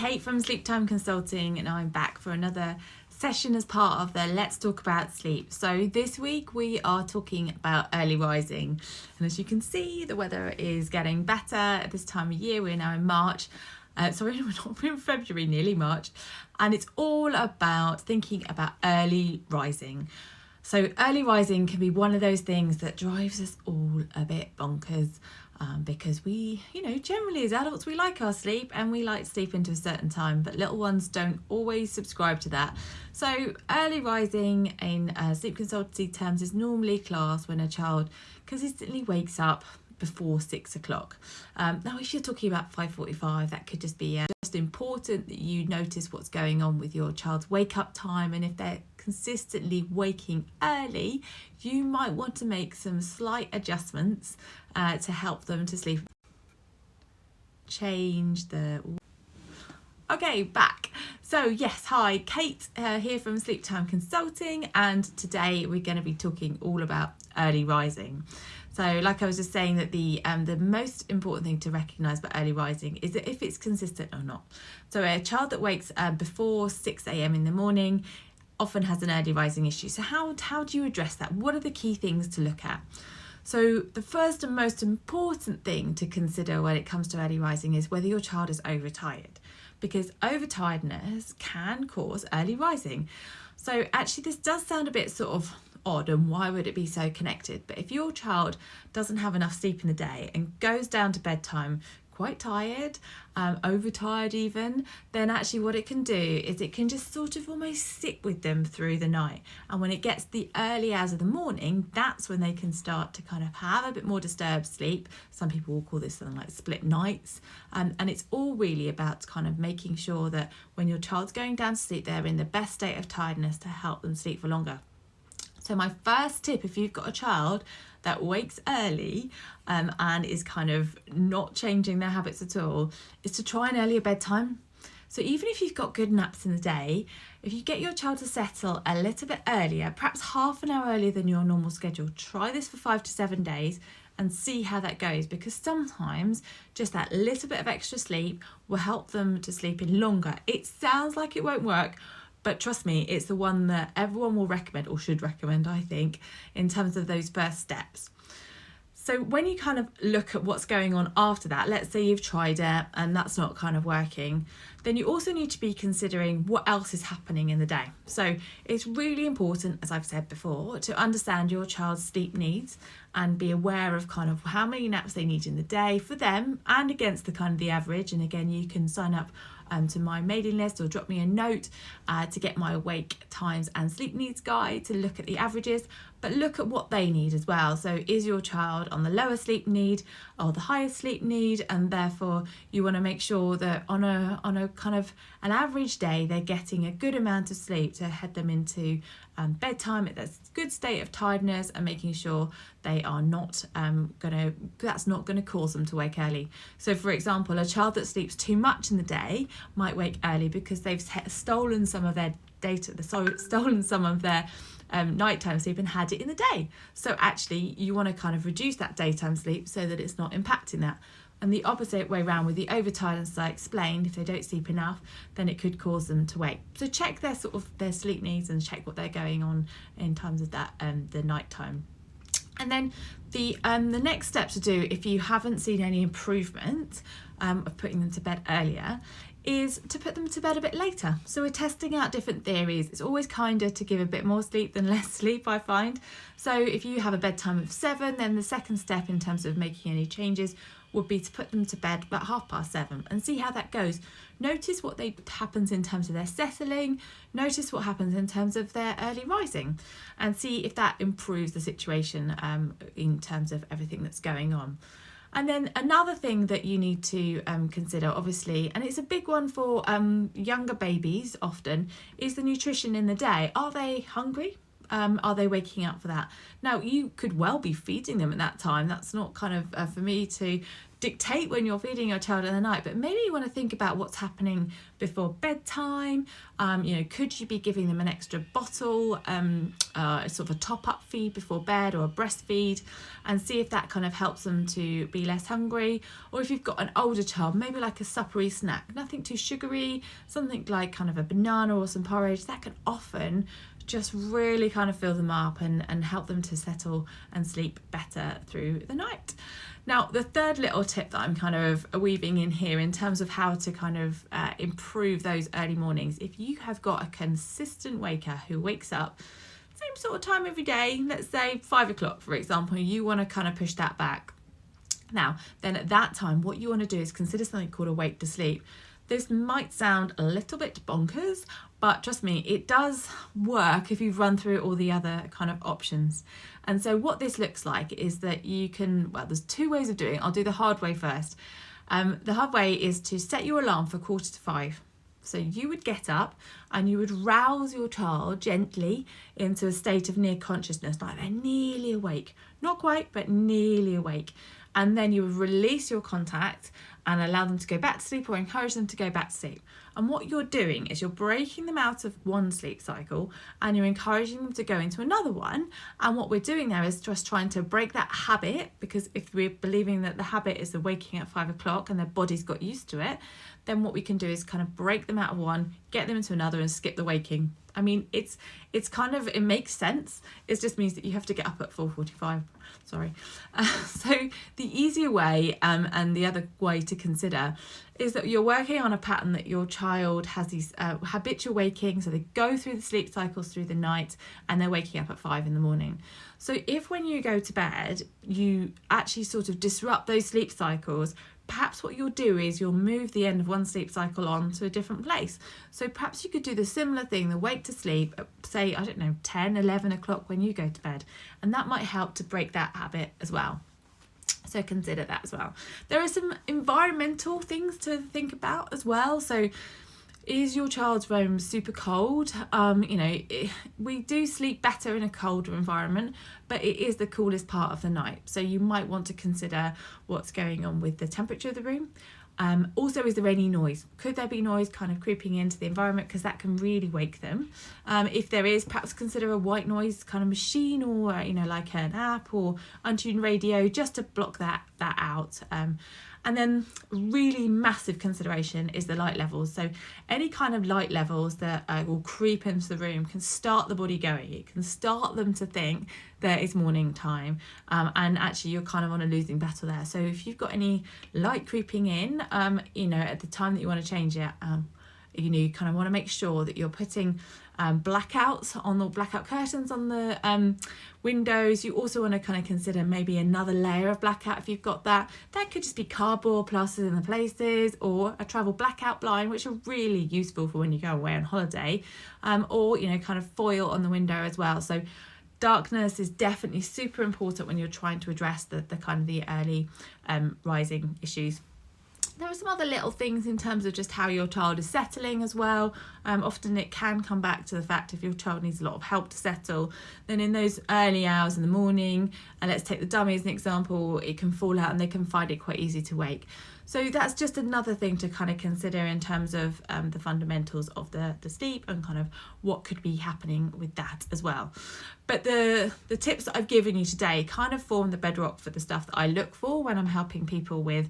Kate from Sleep Time Consulting, and I'm back for another session as part of the Let's Talk About Sleep. So this week we are talking about early rising, and as you can see, the weather is getting better at this time of year. We're now in March, we're in February, nearly March, and it's all about thinking about early rising. So early rising can be one of those things that drives us all a bit bonkers. Because we, generally as adults, we like our sleep and we like to sleep into a certain time, but little ones don't always subscribe to that. So early rising in sleep consultancy terms is normally classed when a child consistently wakes up before 6 o'clock. Now, if you're talking about 5:45, that could just be just important that you notice what's going on with your child's wake up time, and if they're consistently waking early, you might want to make some slight adjustments to help them to sleep. Okay, back. So yes, hi, Kate here from Sleep Time Consulting, and today we're going to be talking all about early rising. So like I was just saying, that the most important thing to recognise about early rising is that if it's consistent or not. So a child that wakes before 6 a.m. in the morning often has an early rising issue. So how do you address that? What are the key things to look at? So the first and most important thing to consider when it comes to early rising is whether your child is overtired, because overtiredness can cause early rising. So actually this does sound a bit sort of odd, and why would it be so connected? But if your child doesn't have enough sleep in the day and goes down to bedtime quite tired, overtired even, then actually what it can do is it can just sort of almost sit with them through the night. And when it gets the early hours of the morning, that's when they can start to kind of have a bit more disturbed sleep. Some people will call this something like split nights. And it's all really about kind of making sure that when your child's going down to sleep, they're in the best state of tiredness to help them sleep for longer. So my first tip, if you've got a child that wakes early and is kind of not changing their habits at all, is to try an earlier bedtime. So even if you've got good naps in the day, if you get your child to settle a little bit earlier, perhaps half an hour earlier than your normal schedule, try this for 5 to 7 days and see how that goes, because sometimes just that little bit of extra sleep will help them to sleep in longer. It sounds like it won't work, but trust me, it's the one that everyone will recommend, or should recommend, I think, in terms of those first steps. So when you kind of look at what's going on after that, let's say you've tried it and that's not kind of working, then you also need to be considering what else is happening in the day. So it's really important, as I've said before, to understand your child's sleep needs and be aware of kind of how many naps they need in the day for them and against the kind of the average. And again, you can sign up to my mailing list or drop me a note to get my awake times and sleep needs guide to look at the averages, but look at what they need as well. So is your child on the lower sleep need or the higher sleep need? And therefore you want to make sure that on a kind of an average day, they're getting a good amount of sleep to head them into bedtime at this good state of tiredness, and making sure they are not that's not going to cause them to wake early. So for example, a child that sleeps too much in the day might wake early because they've stolen some of their nighttime sleep and had it in the day. So actually you want to kind of reduce that daytime sleep so that it's not impacting that. And the opposite way around with the overtiredness, as I explained, if they don't sleep enough, then it could cause them to wake. So check their sleep needs and check what they're going on in terms of that the nighttime. And then the next step to do, if you haven't seen any improvement of putting them to bed earlier, is to put them to bed a bit later. So we're testing out different theories. It's always kinder to give a bit more sleep than less sleep, I find. So if you have a bedtime of 7, then the second step in terms of making any changes would be to put them to bed about 7:30 and see how that goes. Notice what happens in terms of their settling, notice what happens in terms of their early rising, and see if that improves the situation in terms of everything that's going on. And then another thing that you need to consider, obviously, and it's a big one for younger babies often, is the nutrition in the day. Are they hungry? Are they waking up for that? Now, you could well be feeding them at that time. That's not kind of for me to dictate when you're feeding your child in the night, but maybe you want to think about what's happening before bedtime. Could you be giving them an extra bottle, sort of a top-up feed before bed, or a breastfeed, and see if that kind of helps them to be less hungry. Or if you've got an older child, maybe like a suppery snack, nothing too sugary, something like kind of a banana or some porridge. That can often just really kind of fill them up and help them to settle and sleep better through the night. Now, the third little tip that I'm kind of weaving in here in terms of how to kind of improve those early mornings, if you have got a consistent waker who wakes up same sort of time every day, let's say 5 o'clock, for example, you want to kind of push that back. Now, then at that time, what you want to do is consider something called a wake to sleep. This might sound a little bit bonkers, but trust me, it does work if you've run through all the other kind of options. And so what this looks like is that you can, well, there's 2 ways of doing it. I'll do the hard way first. The hard way is to set your alarm for 4:45. So you would get up and you would rouse your child gently into a state of near consciousness, like they're nearly awake. Not quite, but nearly awake. And then you would release your contact and allow them to go back to sleep, or encourage them to go back to sleep. And what you're doing is you're breaking them out of one sleep cycle and you're encouraging them to go into another one. And what we're doing there is just trying to break that habit, because if we're believing that the habit is the waking at 5 o'clock and their body's got used to it, then what we can do is kind of break them out of one, get them into another, and skip the waking. I mean, it's kind of, it makes sense. It just means that you have to get up at 4:45. Sorry. So the easier way and the other way to consider is that you're working on a pattern that your child has these habitual waking. So they go through the sleep cycles through the night and they're waking up at 5 in the morning. So if when you go to bed, you actually sort of disrupt those sleep cycles, perhaps what you'll do is you'll move the end of one sleep cycle on to a different place. So perhaps you could do the similar thing, the wake to sleep, at, say, 10, 11 o'clock when you go to bed. And that might help to break that habit as well. So consider that as well. There are some environmental things to think about as well. So is your child's room super cold? We do sleep better in a colder environment, but it is the coolest part of the night. So you might want to consider what's going on with the temperature of the room. Also, is there any noise? Could there be noise kind of creeping into the environment? Because that can really wake them. If there is, perhaps consider a white noise kind of machine, or like an app or untuned radio, just to block that out. And then really massive consideration is the light levels. So any kind of light levels that will creep into the room can start the body going. It can start them to think that it's morning time. And actually you're kind of on a losing battle there. So if you've got any light creeping in, at the time that you want to change it, you kind of want to make sure that you're putting blackouts on the blackout curtains on the windows. You also want to kind of consider maybe another layer of blackout if you've got that. That could just be cardboard plastered in the places, or a travel blackout blind, which are really useful for when you go away on holiday, or kind of foil on the window as well. So darkness is definitely super important when you're trying to address the kind of the early rising issues. There are some other little things in terms of just how your child is settling as well. Often it can come back to the fact if your child needs a lot of help to settle, then in those early hours in the morning, and let's take the dummy as an example, it can fall out and they can find it quite easy to wake. So that's just another thing to kind of consider in terms of the fundamentals of the sleep and kind of what could be happening with that as well. But the tips that I've given you today kind of form the bedrock for the stuff that I look for when I'm helping people with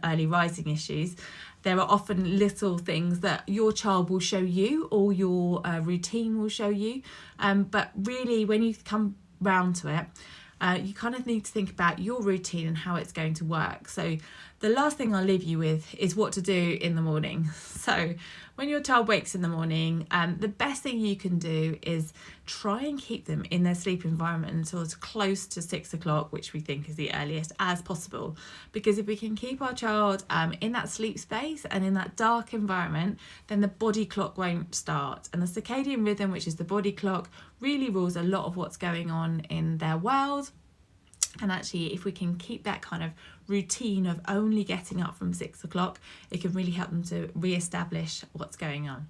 early rising issues. There are often little things that your child will show you, or your routine will show you. But really, when you come round to it, you kind of need to think about your routine and how it's going to work. So the last thing I'll leave you with is what to do in the morning. So when your child wakes in the morning, the best thing you can do is try and keep them in their sleep environment until it's close to 6 o'clock, which we think is the earliest as possible. Because if we can keep our child in that sleep space and in that dark environment, then the body clock won't start. And the circadian rhythm, which is the body clock, really rules a lot of what's going on in their world. And actually, if we can keep that kind of routine of only getting up from 6 o'clock, it can really help them to re-establish what's going on.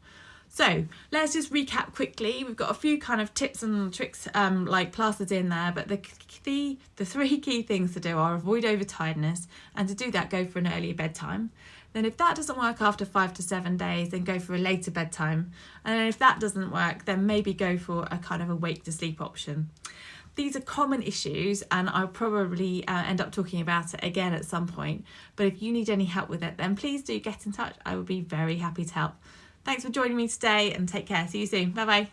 So let's just recap quickly. We've got a few kind of tips and tricks like classes in there, but the three key things to do are avoid overtiredness, and to do that go for an earlier bedtime. Then if that doesn't work after 5 to 7 days, then go for a later bedtime. And then if that doesn't work, then maybe go for a kind of a wake to sleep option. These are common issues, and I'll probably end up talking about it again at some point. But if you need any help with it, then please do get in touch. I would be very happy to help. Thanks for joining me today, and take care. See you soon. Bye bye.